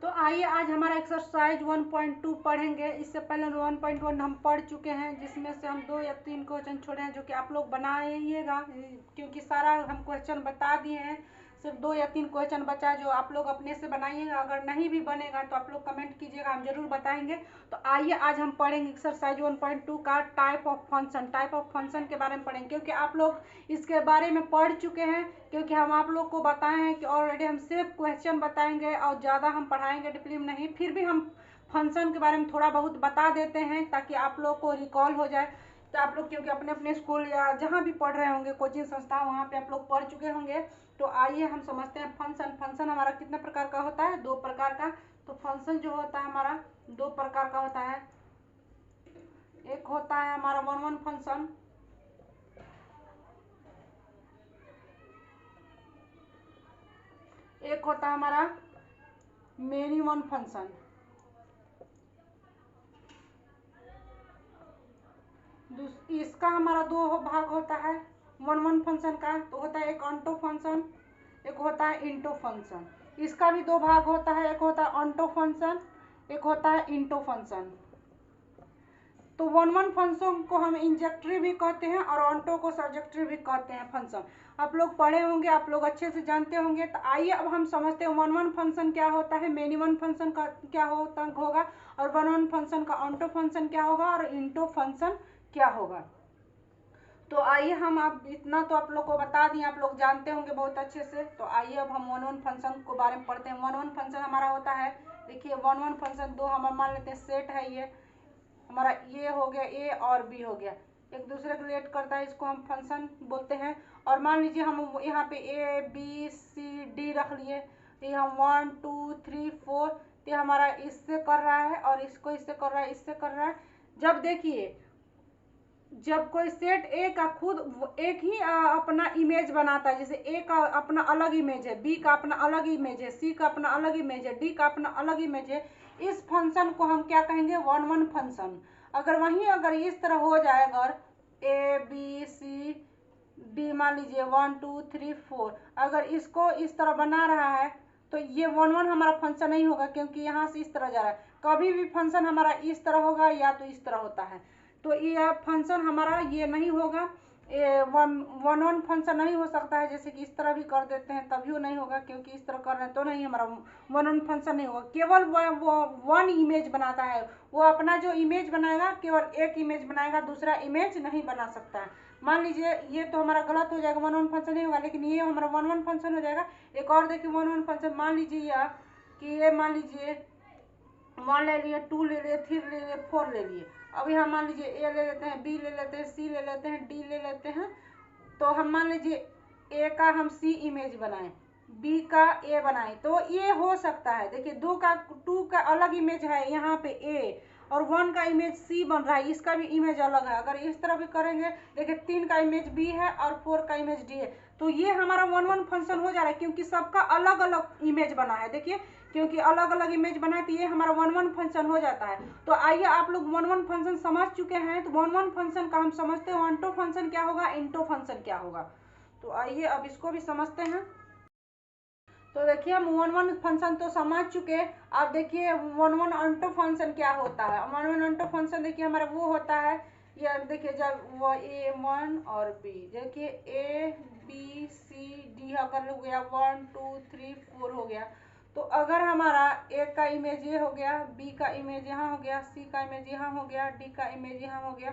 तो आइए आज हमारा एक्सरसाइज 1.2 पढ़ेंगे। इससे पहले 1.1 हम पढ़ चुके हैं, जिसमें से हम 2 या 3 क्वेश्चन छोड़े हैं जो कि आप लोग बनाइएगा, क्योंकि सारा हम क्वेश्चन बता दिए हैं। सिर्फ 2 या 3 क्वेश्चन बचा है जो आप लोग अपने से बनाइएगा। अगर नहीं भी बनेगा तो आप लोग कमेंट कीजिएगा, हम जरूर बताएंगे। तो आइए आज हम पढ़ेंगे एक्सरसाइज 1.2 का टाइप ऑफ फंक्शन के बारे में पढ़ेंगे, क्योंकि आप लोग इसके बारे में पढ़ चुके हैं। क्योंकि हम आप लोग को बताए हैं कि ऑलरेडी हम सिर्फ क्वेश्चन बताएंगे और ज़्यादा हम पढ़ाएंगे डिप्ली में नहीं। फिर भी हम फंक्शन के बारे में थोड़ा बहुत बता देते हैं ताकि आप लोग को रिकॉल हो जाए। तो आप लोग क्योंकि अपने अपने स्कूल या जहाँ भी पढ़ रहे होंगे, कोचिंग संस्था, वहाँ पे आप लोग पढ़ चुके होंगे। तो आइए हम समझते हैं फंक्शन हमारा कितने प्रकार का होता है, 2 प्रकार का। तो फंक्शन जो होता है हमारा 2 प्रकार का होता है। एक होता है हमारा 1-1 फंक्शन, एक होता है हमारा मेनी वन फंक्शन। इसका हमारा 2 भाग होता है 1-1 फंक्शन का। तो होता है एक ऑन्टो फंक्शन, एक होता है इंटो फंक्शन। इसका भी 2 भाग होता है, एक होता है ऑन्टो फंक्शन, एक होता है इंटो फंक्शन। तो 1-1 फंक्शन को हम इंजेक्टरी भी कहते हैं और ऑन्टो को सब्जेक्टरी भी कहते हैं फंक्शन। आप लोग पढ़े होंगे, आप लोग अच्छे से जानते होंगे। तो आइए अब हम समझते हैं 1-1 फंक्शन क्या होता है, मेनी वन फंक्शन का क्या होगा, और 1-1 फंक्शन का ऑन्टो फंक्शन क्या होगा, और इंटो फंक्शन क्या होगा। तो आइए हम अब इतना तो आप लोग को बता दिए, आप लोग जानते होंगे बहुत अच्छे से। तो आइए अब हम 1-1 फंक्शन को बारे में पढ़ते हैं। 1-1 फंक्शन हमारा होता है, देखिए 1-1 फंक्शन 2 हम मान लेते हैं सेट है। ये हमारा ये हो गया, ए और बी हो गया, एक दूसरे को रिलेट करता है, इसको हम फंक्शन बोलते हैं। और मान लीजिए हम यहाँ पे ए बी सी डी रख लिए, ये हम 1 2 3 4, तो हमारा इससे कर रहा है और इसको इससे कर रहा है, इससे कर रहा है। जब देखिए, जब कोई सेट ए का खुद एक ही अपना इमेज बनाता है, जैसे ए का अपना अलग इमेज है, बी का अपना अलग इमेज है, सी का अपना अलग इमेज है, डी का अपना अलग इमेज है, इस फंक्शन को हम क्या कहेंगे, 1-1 फंक्शन। अगर इस तरह हो जाए, अगर ए बी सी डी मान लीजिए 1 2 3 4, अगर इसको इस तरह बना रहा है तो ये 1-1 हमारा फंक्शन नहीं होगा, क्योंकि यहाँ से इस तरह जा रहा है। कभी भी फंक्शन हमारा इस तरह होगा या तो इस तरह होता है, तो ये फंक्शन हमारा ये नहीं होगा, 1-1 फंक्शन नहीं हो सकता है। जैसे कि इस तरह भी कर देते हैं तभी वो नहीं होगा, क्योंकि इस तरह कर रहे हैं तो नहीं, हमारा 1-1 फंक्शन नहीं होगा। केवल वो 1 इमेज बनाता है, वो अपना जो इमेज बनाएगा केवल एक इमेज बनाएगा, दूसरा इमेज नहीं बना सकता है। मान लीजिए ये तो हमारा गलत हो जाएगा, 1-1 फंक्शन नहीं होगा, लेकिन ये हमारा 1-1 फंक्शन हो जाएगा। एक और देखिए 1-1 फंक्शन, मान लीजिए कि ये मान लीजिए 1 ले लिए, 2 ले लिए, 3 ले लिए, 4 ले लिए। अब यहाँ मान लीजिए ए ले लेते हैं, बी ले लेते हैं, सी ले लेते हैं, डी ले लेते हैं। तो हम मान लीजिए ए का हम सी इमेज बनाएं, बी का ए बनाएं, तो ये हो सकता है। देखिए 2 का अलग इमेज है यहाँ पे ए, और 1 का इमेज सी बन रहा है, इसका भी इमेज अलग है। अगर इस तरह भी करेंगे, देखिए 3 का इमेज बी है और 4 का इमेज डी है, तो ये हमारा 1-1 फंक्शन हो जा रहा है, क्योंकि सबका अलग अलग इमेज बना है। देखिए क्योंकि अलग अलग इमेज बना है, तो ये हमारा 1-1 फंक्शन हो जाता है। तो आइए आप लोग 1-1 फंक्शन समझ चुके हैं, तो 1-1 फंक्शन का हम समझते हैं ऑन्टो फंक्शन क्या होगा, इंटो फंक्शन क्या होगा। तो आइए अब इसको भी समझते हैं। तो देखिए हम 1-1 फंक्शन तो समझ चुके। अब देखिए 1-1 ऑन्टो फंक्शन क्या होता है। 1-1 ऑन्टो फंक्शन देखिए हमारा वो होता है, ये देखिए जब वो A1 और B, देखिए A B C D अगर हो गया, 1 2 3 4 हो गया, तो अगर हमारा ए का इमेज ये हो गया, बी का इमेज यहाँ हो गया, सी का इमेज यहाँ हो गया, डी का इमेज यहाँ हो गया,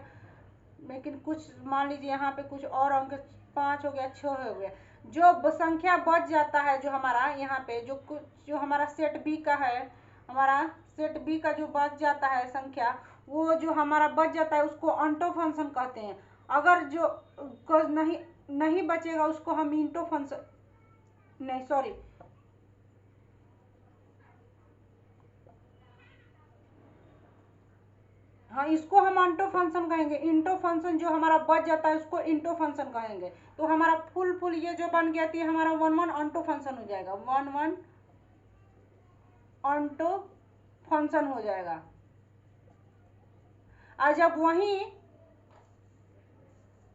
लेकिन कुछ मान लीजिए यहाँ पे कुछ और अंक 5 हो गया, 6 हो गया, जो संख्या बच जाता है, जो हमारा यहाँ पे जो हमारा सेट बी का है, हमारा सेट बी का जो बच जाता है संख्या, वो जो हमारा बच जाता है उसको ऑन्टो फंक्शन कहते हैं। अगर जो नहीं बचेगा उसको हम इंटो फंक्शन, नहीं सॉरी, हाँ इसको हम ऑन्टो फंक्शन कहेंगे। इंटो फंक्शन जो हमारा बच जाता है उसको इंटो फंक्शन कहेंगे। तो हमारा फुल ये जो बन गया थी हमारा 1-1 ऑन्टो फंक्शन हो जाएगा, 1-1 ऑन्टो फंक्शन हो जाएगा। और जब वही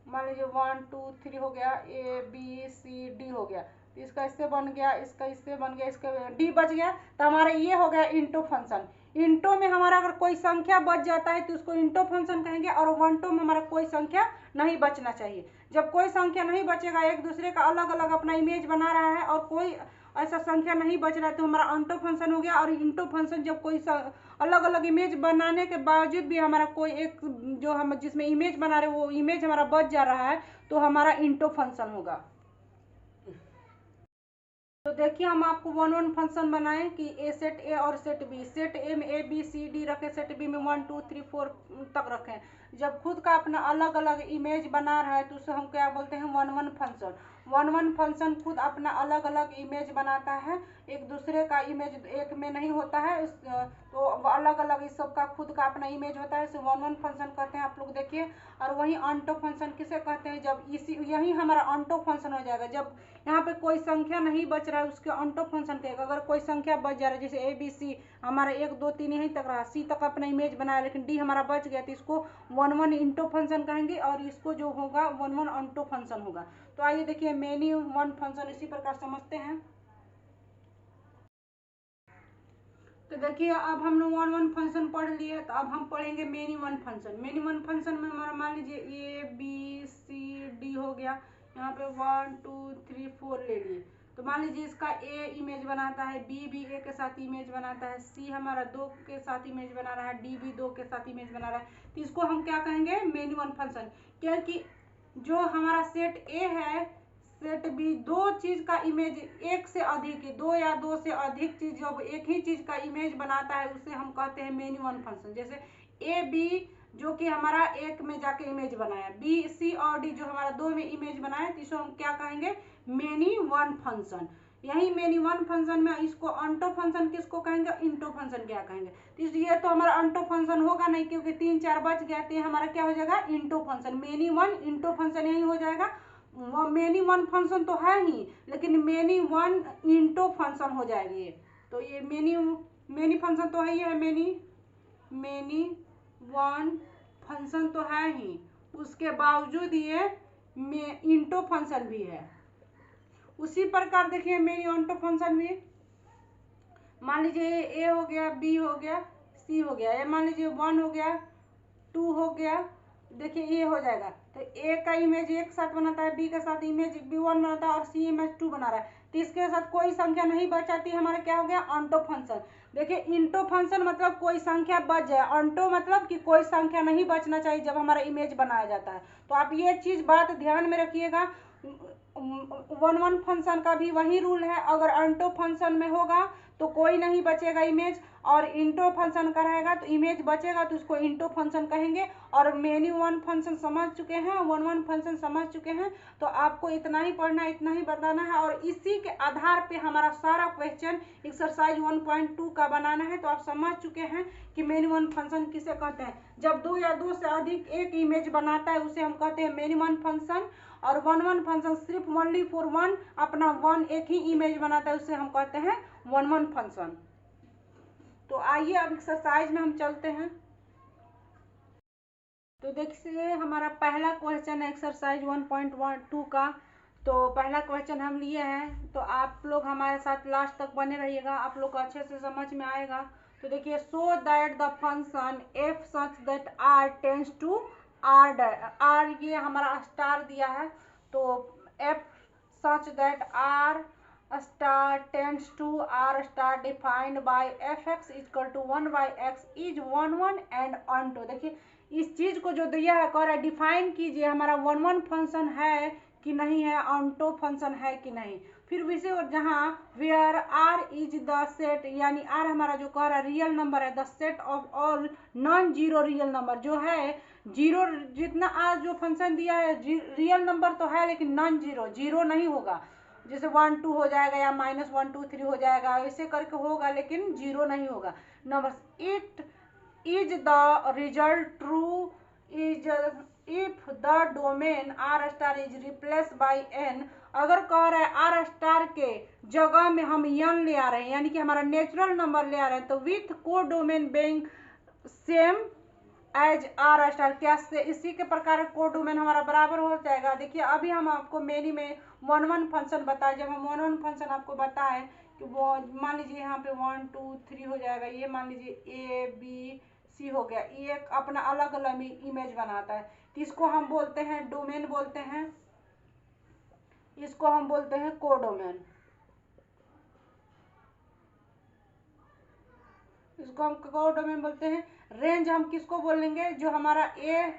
मान लीजिए 1 2 3 हो गया, ए बी सी डी हो गया, इसका इससे बन गया, इसका इससे बन गया, इसका डी बच गया, तो हमारा ये हो गया इंटो फंक्शन। इंटो में हमारा अगर कोई संख्या बच जाता है तो उसको इंटो फंक्शन कहेंगे, और वन टो में हमारा कोई संख्या नहीं बचना चाहिए। जब कोई संख्या नहीं बचेगा, एक दूसरे का अलग अलग अपना इमेज बना रहा है और कोई ऐसा संख्या नहीं बच रहा है, तो हमारा अंटो फंक्शन हो गया। और इंटो फंक्शन जब कोई अलग अलग इमेज बनाने के बावजूद भी हमारा कोई एक जो हम जिसमें इमेज बना रहे वो इमेज हमारा बच जा रहा है, तो हमारा इंटो फंक्शन होगा। तो देखिए हम आपको वन वन फंक्शन बनाए कि ए सेट ए और सेट बी। सेट ए में ए बी सी डी रखे, सेट बी में 1 2 3 4 तक रखें। जब खुद का अपना अलग अलग इमेज बना रहा है तो उसे हम क्या बोलते हैं, one one function. One one function खुद अपना अलग अलग इमेज बनाता है, एक दूसरे का इमेज एक में नहीं होता है, तो अलग अलग इस सब का खुद का अपना इमेज होता है, इसे वन वन फंक्शन कहते हैं। आप लोग देखिए। और वही अंटो फंक्शन किसे कहते हैं, जब इसी यही हमारा अंटो फंक्शन हो जाएगा। जब यहाँ पे कोई संख्या नहीं बच रहा है उसके अंटो फंक्शन कहेगा। अगर कोई संख्या बच जा रहा है, जैसे ए बी सी हमारा 1 2 3 यहीं तक रहा, सी तक अपना इमेज बनाया, लेकिन डी हमारा बच गया, तो इसको वन वन इंटो फंक्शन कहेंगे, और इसको जो होगा वन वन अंटो फंक्शन होगा। तो आइए देखिए मेनी वन फंक्शन इसी प्रकार समझते हैं। तो देखिए अब हमने वन वन फंक्शन पढ़ लिए, तो अब हम पढ़ेंगे many one function. Many one function में हमारा मान लीजिए ए बी सी डी हो गया, यहाँ पे 1 2 3 4 ले लिए। तो मान लीजिए इसका ए इमेज बनाता है, बी भी ए के साथ इमेज बनाता है, सी हमारा 2 के साथ इमेज बना रहा है, डी भी 2 के साथ इमेज बना रहा है। तो इसको हम क्या कहेंगे, मेनी वन फंक्शन। क्योंकि जो हमारा सेट ए है, सेट बी, दो चीज का इमेज एक से अधिक, दो या दो से अधिक चीज जब एक ही चीज का इमेज बनाता है उसे हम कहते हैं मेनी वन फंक्शन। जैसे ए बी जो कि हमारा एक में जाके इमेज बनाया, बी सी और डी जो हमारा 2 में इमेज बनाया, तो इसको हम क्या कहेंगे, मेनी वन फंक्शन। यही मेनी वन फंक्शन में इसको अंटो फंक्शन किसको कहेंगे, इंटो फंक्शन क्या कहेंगे। तो इसलिए तो हमारा अंटो फंक्शन होगा नहीं, क्योंकि 3 4 बच गया, तो हमारा क्या हो जाएगा, into function. Many one into function यही हो जाएगा। मेनी वन फंक्शन तो है ही, लेकिन मेनी वन इंटो फंक्शन हो जाएगी। तो ये मेनी फंक्शन तो है ही है, मेनी वन फंक्शन तो है ही, उसके बावजूद ये इंटो फंक्शन भी है। उसी प्रकार देखिए मेनी इंटो फंक्शन भी, मान लीजिए ए हो गया, बी हो गया, सी हो गया, ये मान लीजिए 1 हो गया, 2 हो गया, देखिए ये हो जाएगा। तो ए का इमेज एक साथ बनाता है, बी के साथ इमेज बी 1 बनाता है, और सी इमेज 2 बना रहा है, तो इसके साथ कोई संख्या नहीं बचाती, हमारा क्या हो गया, अंटो फंक्शन। देखिए इंटो फंक्शन मतलब कोई संख्या बच जाए, अंटो मतलब कि कोई संख्या नहीं बचना चाहिए जब हमारा इमेज बनाया जाता है। तो आप ये चीज बात ध्यान में रखिएगा। वन वन फंक्शन का भी वही रूल है, अगर अंटो फंक्शन में होगा तो कोई नहीं बचेगा इमेज, और इंटो फंक्शन का रहेगा तो इमेज बचेगा, तो उसको इंटो फंक्शन कहेंगे। और मेनी वन फंक्शन समझ चुके हैं, वन वन फंक्शन समझ चुके हैं, तो आपको इतना ही पढ़ना है, इतना ही बताना है, और इसी के आधार पे हमारा सारा क्वेश्चन एक्सरसाइज 1.2 का बनाना है। तो आप समझ चुके हैं कि मेनी वन फंक्शन किसे कहते हैं। जब 2 या 2 से अधिक एक इमेज बनाता है उसे हम कहते हैं मेनी वन फंक्शन, और वन वन फंक्शन सिर्फ ओनली फॉर वन, अपना वन एक ही इमेज बनाता है, उसे हम कहते हैं वन वन फंक्शन। तो आइए अब एक्सरसाइज में हम चलते हैं। तो देखिए हमारा पहला क्वेश्चन है एक्सरसाइज 1.2 का। तो पहला क्वेश्चन हम लिए हैं, तो आप लोग हमारे साथ लास्ट तक बने रहिएगा, आप लोग को अच्छे से समझ में आएगा। तो देखिए, so that the function f such that R tends to R, R ये हमारा स्टार दिया है, तो f such that R star tends to R star defined by f x equal to 1/x is 1 1 and onto. देखिए इस चीज को जो दिया है, कह रहा है डिफाइन कीजिए हमारा वन वन फंक्शन है कि नहीं है, ऑनटो फंक्शन है कि नहीं। फिर विषय और जहाँ where R is the set, यानी आर हमारा जो कह रहा है रियल नंबर है, the set of all non zero real number, जो है जीरो जितना आर जो फंक्शन दिया है रियल नंबर तो है, लेकिन नॉन जीरो, जीरो नहीं होगा। जैसे 1 2 हो जाएगा या -1 2 3 हो जाएगा, ऐसे करके होगा, लेकिन जीरो नहीं होगा। Number it is the result true is if the domain R star is replace by N. अगर कह रहा है आर स्टार के जगह में हम एन ले आ रहे हैं, यानी कि हमारा नेचुरल नंबर ले आ रहे हैं, तो विथ को domain being same as R star, क्या से इसी के प्रकार को डोमेन हमारा बराबर हो जाएगा। देखिए अभी हम आपको मेनी में वन वन फंक्शन बताए। जब हम वन वन फंक्शन आपको बताए कि वो मान लीजिए यहाँ पे 1 2 3 हो जाएगा, ये मान लीजिए ABC हो गया, ये एक अपना अलग अलग इमेज बनाता है, तो इसको हम बोलते हैं डोमेन बोलते हैं, इसको हम बोलते हैं कोडोमेन। इसको हम कोडोमेन बोलते हैं। रेंज हम किसको बोलेंगे, जो हमारा ए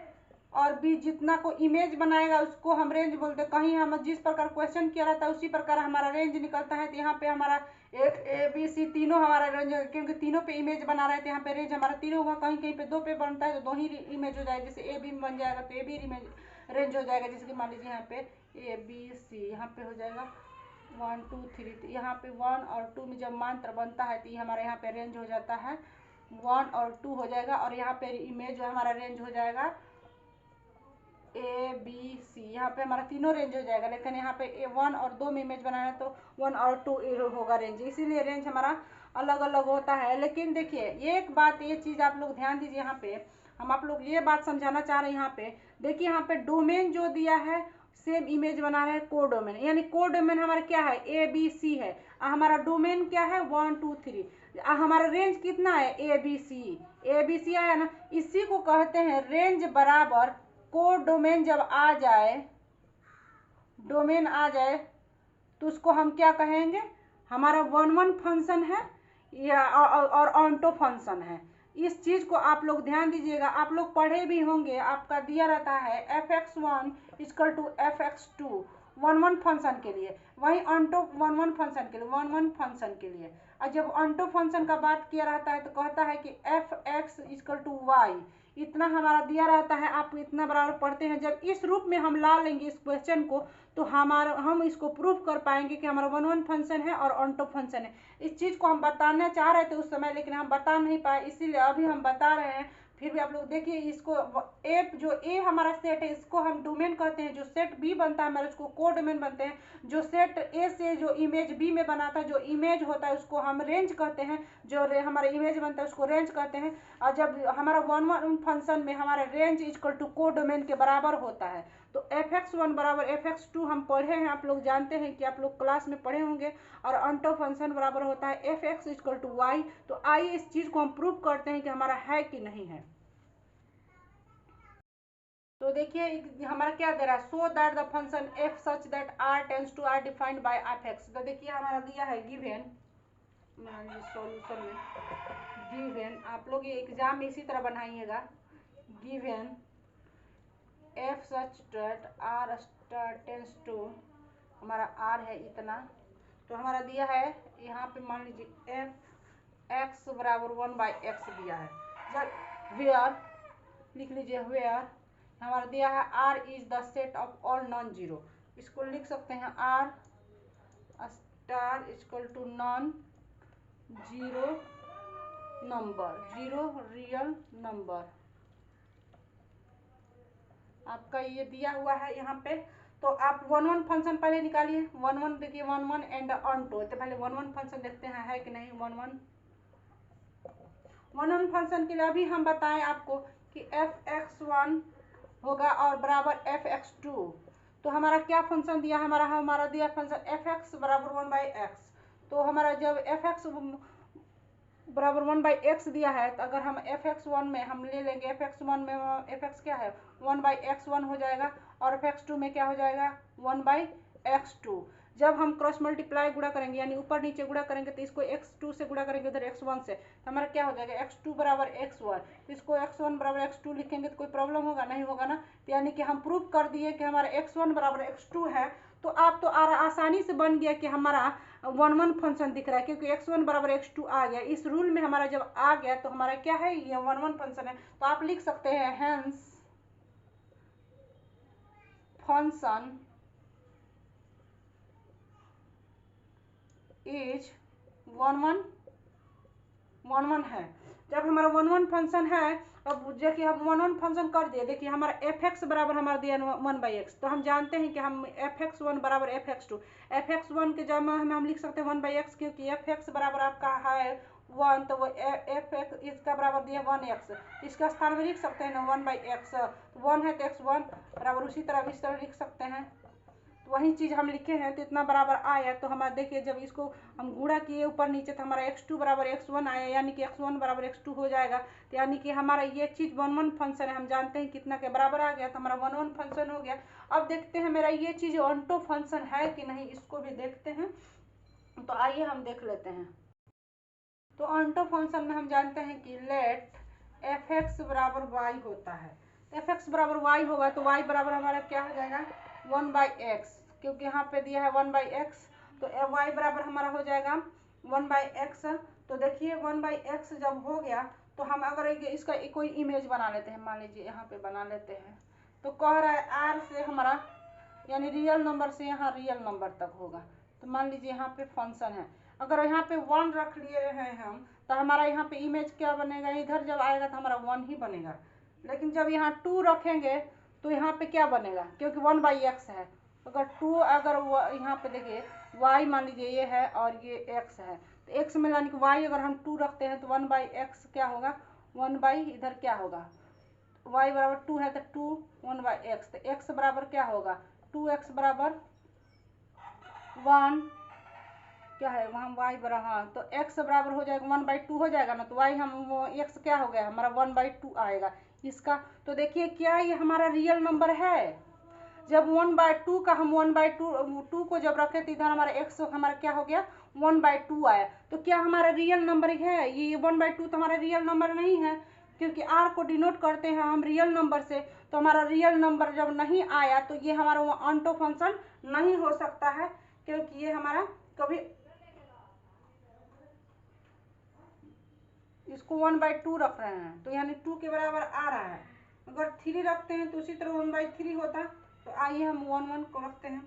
और बी जितना को इमेज बनाएगा उसको हम रेंज बोलते हैं। कहीं हम जिस प्रकार क्वेश्चन किया रहता है उसी प्रकार हमारा रेंज निकलता है। तो यहाँ पे हमारा ABC तीनों हमारा रेंज, क्योंकि तीनों पे इमेज बना रहे थे, यहाँ पे रेंज हमारा तीनों होगा। कहीं कहीं पे 2 पे बनता है तो 2 ही इमेज हो जाएगा, जैसे AB बन जाएगा तो AB इमेज रेंज हो जाएगा। जैसे कि मान लीजिए यहाँ पे ABC यहाँ पे हो जाएगा 1 2 3, तो यहाँ पे 1 और 2 में जब मात्र बनता है तो ये हमारे यहाँ पे रेंज हो जाता है 1 और 2 हो जाएगा। और यहाँ पे इमेज जो हमारा रेंज हो जाएगा ABC, यहाँ पे हमारा तीनों रेंज हो जाएगा। लेकिन यहाँ पे 1 और 2 में इमेज बनाना है तो 1 और 2 होगा रेंज, इसीलिए रेंज हमारा अलग अलग होता है। लेकिन देखिए एक बात, ये चीज़ आप लोग ध्यान दीजिए, यहाँ पे हम आप लोग ये बात समझाना चाह रहे हैं। यहाँ पे देखिए, यहाँ पे डोमेन जो दिया है सेम इमेज बना रहे हैं कोडोमेन, यानी कोडोमेन हमारा क्या है ABC है, हमारा डोमेन क्या है 1 2 3, हमारा रेंज कितना है ABC आया ना, इसी को कहते हैं रेंज बराबर कोडोमेन। जब आ जाए डोमेन आ जाए तो उसको हम क्या कहेंगे, हमारा वन वन फंक्शन है या और ऑन्टो फंक्शन है। इस चीज़ को आप लोग ध्यान दीजिएगा, आप लोग पढ़े भी होंगे, आपका दिया रहता है fx1 = fx2 one one function के लिए, वही ऑन्टो वन वन फंक्शन के लिए, वन वन फंक्शन के लिए। और जब ऑन्टो फंक्शन का बात किया रहता है तो कहता है कि fx = y, इतना हमारा दिया रहता है, आप इतना बराबर पढ़ते हैं। जब इस रूप में हम ला लेंगे इस क्वेश्चन को तो हम इसको प्रूफ कर पाएंगे कि हमारा वन वन फंक्शन है और ऑन्टो फंक्शन है। इस चीज़ को हम बताना चाह रहे थे उस समय, लेकिन हम बता नहीं पाए, इसीलिए अभी हम बता रहे हैं। फिर भी आप लोग देखिए, इसको जो ए हमारा सेट है इसको हम डोमेन कहते हैं, जो सेट बी बनता है हमारा उसको कोडोमेन बनते हैं, जो सेट ए से जो इमेज बी में बनाता है, जो इमेज होता है उसको हम रेंज कहते हैं, जो हमारा इमेज बनता है उसको रेंज कहते हैं। और जब हमारा वन वन फंक्शन में हमारा रेंज = कोडोमेन के बराबर होता है, तो fx1 = fx2 हम पढ़े हैं, आप लोग जानते हैं कि आप लोग क्लास में पढ़े होंगे। और ऑन्टो फंक्शन बराबर होता है fx = y। तो आइए इस चीज़ को हम प्रूव करते हैं कि हमारा है कि नहीं है। तो देखिए हमारा क्या दे रहा है, सो that the function f such that r tends to r defined by fx। तो देखिए हमारा दिया है गिवन, सॉल्यूशन में गिवन, आप लोग ये एग्जाम में इसी तरह बनाइएगा, given f such that r tends to, हमारा r है इतना, तो हमारा दिया है यहाँ पे मान लीजिए f(x) = 1/x दिया है। जब वेयर लिख लीजिए, वेयर हमारा दिया है r is the set of all non-zero, इसको लिख सकते हैं r * non-zero number, zero real number, आपका ये दिया हुआ है यहाँ पे। तो आप वन वन फंक्शन पहले निकालिए, वन वन देखिए, वन वन एंड ऑन्टो, तो पहले वन वन फंक्शन देखते हैं है कि नहीं। वन वन फंक्शन के लिए अभी हम बताएं आपको कि fx1 होगा और बराबर fx2। तो हमारा क्या फंक्शन दिया है, हमारा दिया फंक्शन fx = 1/x। तो हमारा जब fx = 1/x दिया है, तो अगर हम fx1 में हम ले लेंगे, fx1 में fx क्या है 1/x1 हो जाएगा, और fx2 में क्या हो जाएगा 1/x2। जब हम क्रॉस मल्टीप्लाई गुणा करेंगे, यानी ऊपर नीचे गुणा करेंगे, तो इसको x2 से गुणा करेंगे उधर x1 से, तो हमारा क्या हो जाएगा x2 = x1। इसको x1 = x2 लिखेंगे तो कोई प्रॉब्लम होगा नहीं, होगा ना। तो यानी कि हम प्रूव कर दिए कि हमारा x1 = x2 है। तो आप तो आसानी से बन गया कि हमारा वन वन फंक्शन दिख रहा है, क्योंकि x1 = x2 आ गया। इस रूल में हमारा जब आ गया तो हमारा क्या है, ये वन वन फंक्शन है। तो आप लिख सकते हैं hence function is one one है। जब हमारा वन वन फंक्शन है, अब देखिए हम वन वन फंक्शन कर दिए, देखिए हमारा fx बराबर हमारा दिया 1/x, तो हम जानते हैं कि हम fx1 = fx2, fx1 के जगह में हम लिख सकते हैं 1/x, क्योंकि fx बराबर आपका है 1, तो वो fx इसका बराबर दिया 1x, इसका स्थान में लिख सकते हैं ना 1/x, 1 है तो x1 बराबर, उसी तरह इस तरह लिख सकते हैं तो वही चीज़ हम लिखे हैं, तो इतना बराबर आया। तो हमारा देखिए जब इसको हम गुणा किए ऊपर नीचे तो हमारा x2 बराबर x1 आया, यानी कि x1 बराबर x2 हो जाएगा। तो यानी कि हमारा ये चीज़ 1 1 फंक्शन है, हम जानते हैं कितना के बराबर आ गया, तो हमारा 1 1 फंक्शन हो गया। अब देखते हैं मेरा ये चीज़ ऑन्टो फंक्शन है कि नहीं, इसको भी देखते हैं। तो आइए हम देख लेते हैं। तो ऑन्टो फंक्शन में हम जानते हैं कि लेट f(x) बराबर y होता है। f(x) बराबर y होगा तो y बराबर हमारा क्या हो जाएगा 1/x, क्योंकि यहाँ पे दिया है 1/x, तो y बराबर हमारा हो जाएगा 1/x। तो देखिए 1/x जब हो गया तो हम अगर इसका कोई इमेज बना लेते हैं, मान लीजिए यहाँ पे बना लेते हैं, तो कह रहा है r से हमारा यानी रियल नंबर से यहाँ रियल नंबर तक होगा। तो मान लीजिए यहाँ पे फंक्शन है, अगर यहाँ पे 1 रख लिए हैं हम, तो हमारा यहाँ पे इमेज क्या बनेगा, इधर जब आएगा तो हमारा 1 ही बनेगा। लेकिन जब यहाँ 2 रखेंगे तो यहाँ पे क्या बनेगा, क्योंकि 1/x है। अगर 2 अगर यहाँ पे देखिए y मान लीजिए ये है और ये x है, तो x में यानी कि y अगर हम 2 रखते हैं तो 1/x क्या होगा, 1 इधर क्या होगा, y बराबर 2 है तो 2 1/x, तो x बराबर क्या होगा 2x बराबर 1 क्या है वहाँ y बराबर, हाँ तो x बराबर हो जाएगा 1/2 हो जाएगा ना, तो y हम वो x क्या हो गया हमारा 1/2 आएगा इसका। तो देखिए क्या ये हमारा रियल नंबर है, जब 1/2 का हम 1/2 को जब रखे तो इधर हमारा x हमारा क्या हो गया 1/2 आया। तो क्या हमारा रियल नंबर है ये 1/2 तो हमारा रियल नंबर नहीं है, क्योंकि r को डिनोट करते हैं हम रियल नंबर से। तो हमारा रियल नंबर जब नहीं आया तो ये हमारा ऑन्टो फंक्शन नहीं हो सकता है, क्योंकि ये हमारा कभी इसको 1/2 रख रहे हैं तो यानी 2 के बराबर आ रहा है। अगर 3 रखते हैं तो उसी तरह 1/3 होता। तो आइए हम 1 1 को रखते हैं।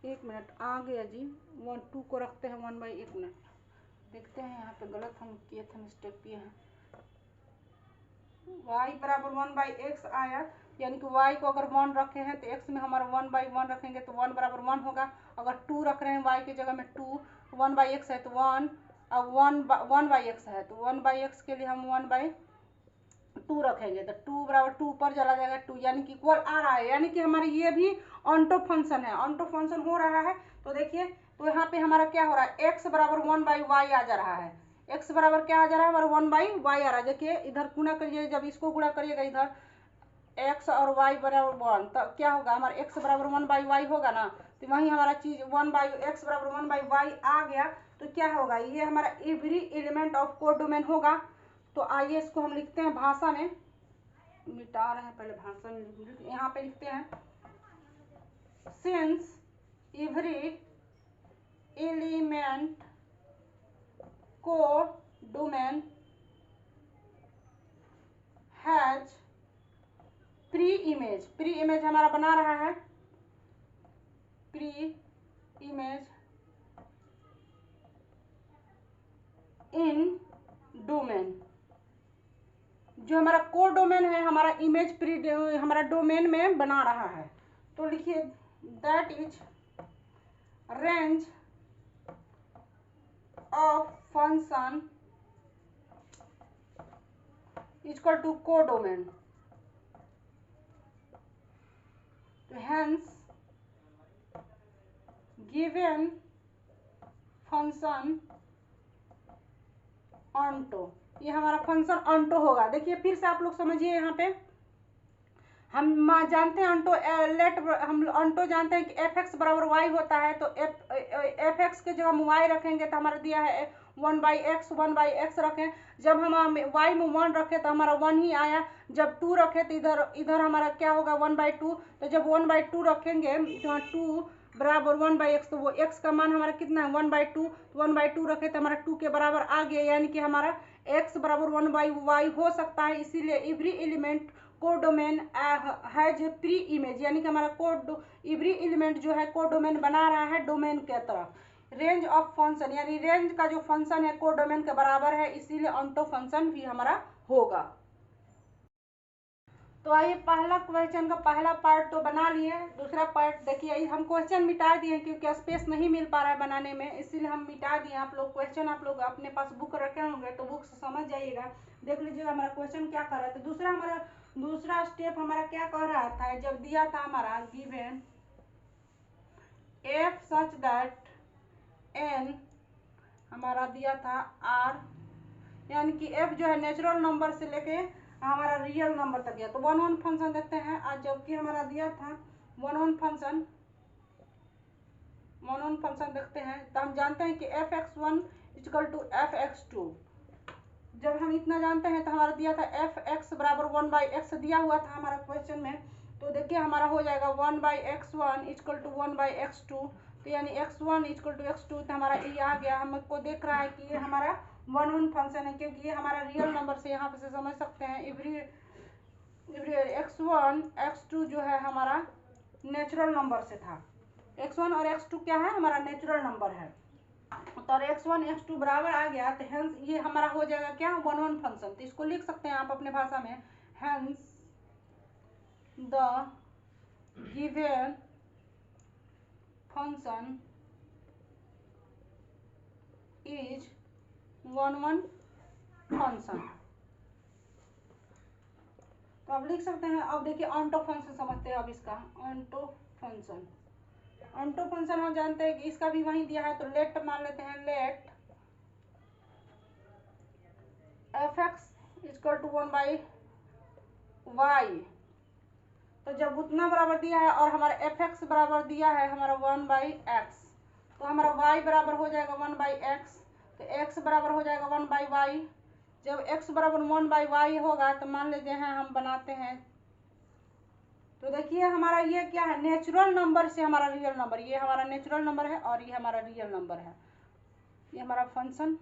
एक मिनट आ गया जी, 1 2 को रखते हैं 1/1 मिनट, देखते हैं यहाँ पे गलत हम किए थे, मिस्टेक किए हैं। y बराबर 1/x आया, यानी कि y को अगर 1 रखे हैं तो x में हमारा 1/1 रखेंगे तो 1 बराबर 1 होगा। अगर 2 रख रहे हैं y की जगह में 2, 1/x है तो 1, अब 1/x है तो 1/x के लिए हम 1/2 रखेंगे, तो 2 बराबर 2 ऊपर चला जाएगा 2, यानी कि इक्वल आ रहा है, यानी कि हमारे ये भी ऑन्टो फंक्शन है, ऑन्टो फंक्शन हो रहा है। तो देखिए तो यहाँ पे हमारा क्या हो रहा है, x बराबर 1/y आ जा रहा है, x बराबर क्या आ जा रहा है हमारा 1/y आ रहा है। देखिए इधर गुणा करिए, जब इसको गुणा करिएगा इधर x और y बराबर 1, तो क्या होगा हमारा x बराबर 1/y होगा ना, तो वहीं हमारा चीज 1/x बराबर 1/y आ गया। तो क्या होगा ये हमारा एवरी एलिमेंट ऑफ कोडोमेन होगा। तो आइए इसको हम लिखते हैं भाषा में, मिटा रहे हैं पहले भाषा में, यहाँ पे लिखते हैं since every element codomain has pre image हमारा बना रहा है, प्री इमेज इन डोमेन, जो हमारा कोडोमेन है हमारा इमेज प्री हमारा डोमेन में बना रहा है। तो लिखिए that is range of function equal to codomain, तो हेंस गिवन फंक्शन ऑन्टो, ये हमारा फंक्शन ऑन्टो होगा। देखिए फिर से आप लोग समझिए, यहाँ पे हम जानते हैं ऑन्टो लेट हम ऑन्टो जानते हैं कि f(x) बराबर y होता है, तो f(x) के जब हम y रखेंगे तो हमारा दिया है 1/x रखें, जब हम y में 1 रखे तो हमारा 1 ही आया, जब 2 रखे तो इधर हमारा क्या होगा 1/2, तो जब 1/2 रखेंगे तो 2 बराबर 1/x, तो वो x का मान हमारा कितना है 1/2, 1/2 रखे तो हमारा 2 के बराबर आ गया, यानी कि हमारा x बराबर 1/y हो सकता है। इसीलिए every element codomain has pre image, यानी कि हमारा कोड एवरी एलिमेंट जो है कोडोमेन बना रहा है डोमेन के तरफ। रेंज ऑफ फंक्शन यानी रेंज का जो फंक्शन है कोडोमेन के बराबर है, इसीलिए ऑन्टो फंक्शन भी हमारा होगा। तो आइए पहला क्वेश्चन का पहला पार्ट तो बना लिए, दूसरा पार्ट देखिए। हम क्वेश्चन मिटा दिए क्योंकि स्पेस नहीं मिल पा रहा है बनाने में, इसीलिए हम मिटा दिए। आप लोग क्वेश्चन आप लोग अपने पास बुक रखे होंगे तो बुक से समझ जाइएगा, देख लीजिएगा हमारा क्वेश्चन क्या कर रहा है। तो दूसरा स्टेप हमारा क्या कह रहा था, जब दिया था हमारा given f such that N हमारा दिया था आर, यानी कि एफ जो है नेचुरल नंबर से लेके हमारा रियल नंबर तक गया। तो वन वन फंक्शन देखते हैं आज, जबकि हमारा दिया था वन वन फंक्शन देखते हैं। तो हम जानते हैं कि f x one equal to f x two. जब हम इतना जानते हैं तो हमारा दिया था एफ एक्स बराबर वन बाई एक्स दिया हुआ था हमारा क्वेश्चन में। तो देखिए हमारा हो जाएगा one by x one equal to one by x two, तो यानी x one equal to x two. तो हमारा ये आ गया, हमको देख रहा है कि ये हमारा वन वन फंक्शन है, क्योंकि ये हमारा रियल नंबर से यहाँ पे से समझ सकते हैं every x one x two जो है हमारा नेचुरल नंबर से था। एक्स वन और एक्स टू क्या है, हमारा नेचुरल नंबर है। तो एक्स वन एक्स टू बराबर आ गया, तो हेंस ये हमारा हो जाएगा क्या, वन वन फंक्शन। तो इसको लिख सकते हैं आप अपने भाषा में, hence the given function is one one function. तो आप लिख सकते हैं। अब देखिए ऑन्टो फंक्शन समझते हैं। अब इसका ऑन्टो फंक्शन हम जानते हैं कि इसका भी वही दिया है, तो लेट मान लेते हैं, let f x equal to one by y. तो जब उतना बराबर दिया है और हमारा एफ एक्स बराबर दिया है हमारा वन बाई एक्स, तो हमारा वाई बराबर हो जाएगा वन बाई एक्स, तो एक्स बराबर हो जाएगा वन बाई वाई। जब एक्स बराबर वन बाई वाई होगा तो मान लेते हैं हम बनाते हैं। तो देखिए हमारा ये क्या है, नेचुरल नंबर से हमारा रियल नंबर, ये हमारा नेचुरल नंबर है और ये हमारा रियल नंबर है, ये हमारा फंक्शन।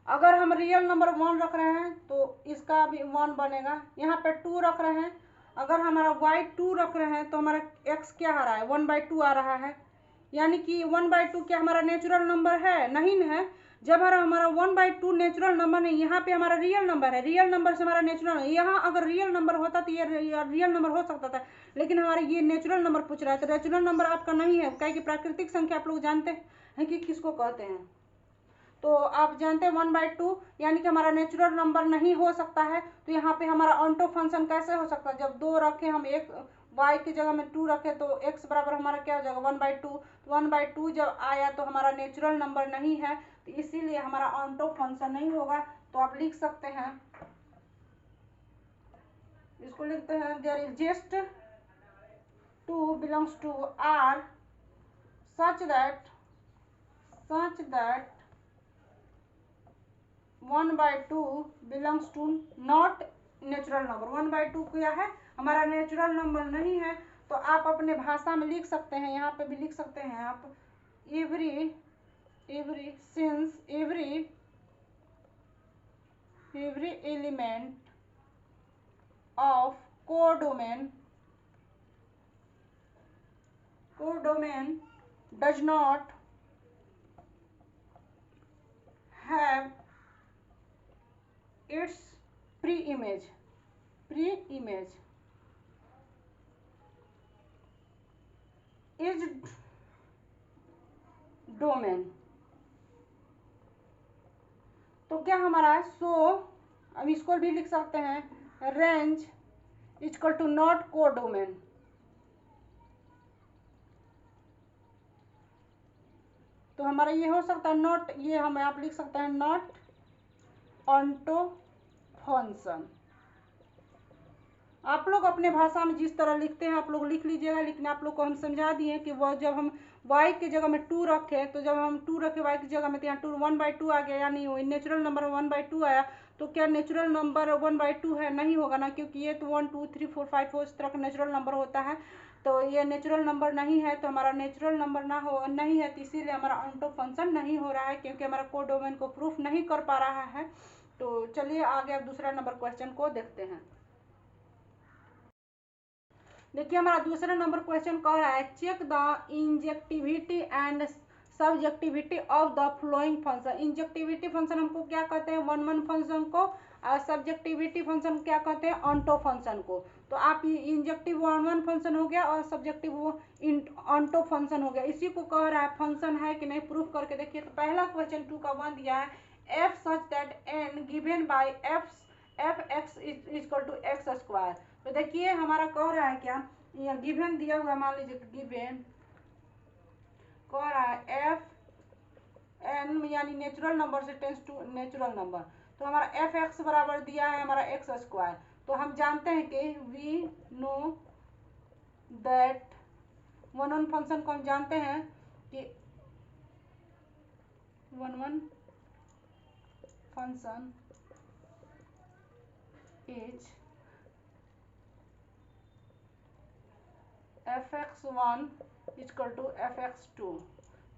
अगर हम रियल नंबर वन रख रहे हैं तो इसका भी वन बनेगा। यहाँ पे टू रख रहे हैं, अगर हमारा वाई टू रख रहे हैं तो हमारा एक्स क्या आ रहा है, वन बाई टू आ रहा है, यानी कि वन बाई टू क्या हमारा नेचुरल नंबर है, नहीं है। जब हमारा one by to natural number नहीं, यहाँ पे हमारा रियल नंबर है, रियल नंबर से हमारा नेचुरल, यहाँ अगर रियल नंबर होता तो ये रियल नंबर हो सकता था, लेकिन हमारा ये नेचुरल नंबर पूछ रहा है। तो नेचुरल नंबर आपका नहीं है, क्या कि प्राकृतिक संख्या आप लोग जानते हैं कि किसको कहते हैं। तो आप जानते हैं वन बाई टू यानी कि हमारा नेचुरल नंबर नहीं हो सकता है। तो यहाँ पे हमारा ऑन्टो फंक्शन कैसे हो सकता है, जब दो रखे हम, एक y की जगह में टू रखे तो x बराबर हमारा क्या हो जाएगा, one by to. One by to जब आया तो हमारा नेचुरल नंबर नहीं है, तो इसीलिए हमारा ऑन्टो फंक्शन नहीं होगा। तो आप लिख सकते हैं, इसको लिखते हैं, there exist two belongs to R such that one by two belongs to not natural number. One by two क्या है, हमारा नेचुरल नंबर नहीं है। तो आप अपने भाषा में लिख सकते हैं, यहाँ पे भी लिख सकते हैं आप, every since every element of codomain does not have its pre-image is domain। तो क्या हमारा है, सो अब इसको भी लिख सकते हैं, range equal to not codomain. तो हमारा ये हो सकता है नॉट, ये हम आप लिख सकते हैं नॉट ऑन्टो फंक्शन। आप लोग अपने भाषा में जिस तरह लिखते हैं आप लोग लिख लीजिएगा, लेकिन आप लोग को हम समझा दिए कि वह जब हम y की जगह में टू रखे, तो जब हम टू रखे y की जगह में, तो यहाँ टू वन बाई टू आ गया, यानी natural number one by to आया। तो क्या natural number one by to है, नहीं होगा ना, क्योंकि ये तो 1 2 3 4 5 4 इस तरह का नेचुरल नंबर होता है। तो ये नेचुरल नंबर नहीं है, तो हमारा नेचुरल नंबर नहीं है, तो इसीलिए हमारा ऑन्टो फंक्शन नहीं हो रहा है, क्योंकि हमारा कोडोमेन को प्रूफ नहीं कर पा रहा है। तो चलिए आगे अब दूसरा नंबर क्वेश्चन को देखते हैं। देखिए हमारा दूसरा नंबर क्वेश्चन कह रहा है, check the injectivity and subjectivity of the flowing function. Injectivity function हमको क्या कहते हैं, वन वन फंक्शन को सब्जेक्टिविटी फंक्शन क्या कहते हैं, ऑन्टो फंक्शन को। तो आप इंजेक्टिव वन फंक्शन हो गया और सब्जेक्टिव ऑन्टो फंक्शन हो गया। इसी को कह रहा है फंक्शन है कि नहीं, प्रूफ करके देखिए। तो पहला क्वेश्चन 2 का 1 दिया है, f such that N given by f x is equal to x square. तो देखिए हमारा कह रहा है क्या, यहाँ गिवन दिया हुआ, मान लीजिए गिवन कह रहा है एफ एन यानी नेचुरल नंबर से टेंस टू नेचुरल नंबर। तो हमारा एफ एक्स बराबर दिया है हमारा एक्स स्क्वायर। तो हम जानते हैं कि we know that one function को हम जानते हैं कि one function is f x one equal to f x two.